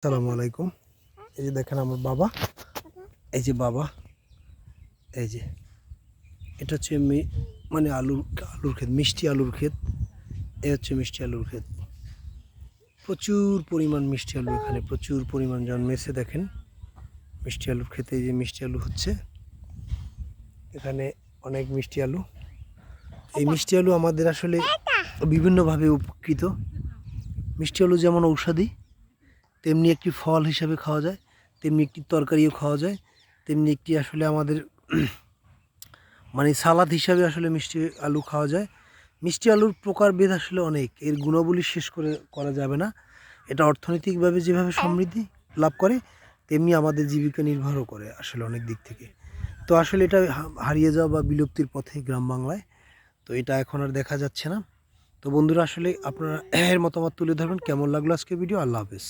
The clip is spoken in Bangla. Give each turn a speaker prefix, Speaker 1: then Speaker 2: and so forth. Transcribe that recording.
Speaker 1: আসসালামু আলাইকুম। এই যে দেখেন আমার বাবা, এই যে বাবা, এই যে এটা হচ্ছে মানে আলুর ক্ষেত, মিষ্টি আলুর ক্ষেত। এই হচ্ছে মিষ্টি আলুর ক্ষেত। প্রচুর পরিমাণ মিষ্টি আলু এখানে প্রচুর পরিমাণ জন্মেছে। দেখেন মিষ্টি আলুর ক্ষেতে এই যে মিষ্টি আলু হচ্ছে, এখানে অনেক মিষ্টি আলু। এই মিষ্টি আলু আমাদের আসলে বিভিন্নভাবে উপকৃত। মিষ্টি আলু যেমন ঔষধি, তেমনি একটি ফল হিসাবে খাওয়া যায়, তেমনি একটি তরকারিও খাওয়া যায়, তেমনি একটি আসলে আমাদের মানে সালাদ হিসাবে আসলে মিষ্টি আলু খাওয়া যায়। মিষ্টি আলুর প্রকারভেদ আসলে অনেক, এর গুণাবলী শেষ করা যাবে না। এটা অর্থনৈতিকভাবে যেভাবে সমৃদ্ধি লাভ করে, তেমনি আমাদের জীবিকা নির্বাহও করে আসলে অনেক দিক থেকে। তো আসলে এটা হারিয়ে যাওয়া বা বিলুপ্তির পথে গ্রাম বাংলায়। তো এটা এখন আর দেখা যাচ্ছে না। তো বন্ধুরা আসলে আপনারা এর মতামত তুলে ধরবেন। কেমন লাগলো আজকে ভিডিও? আল্লাহ হাফেজ।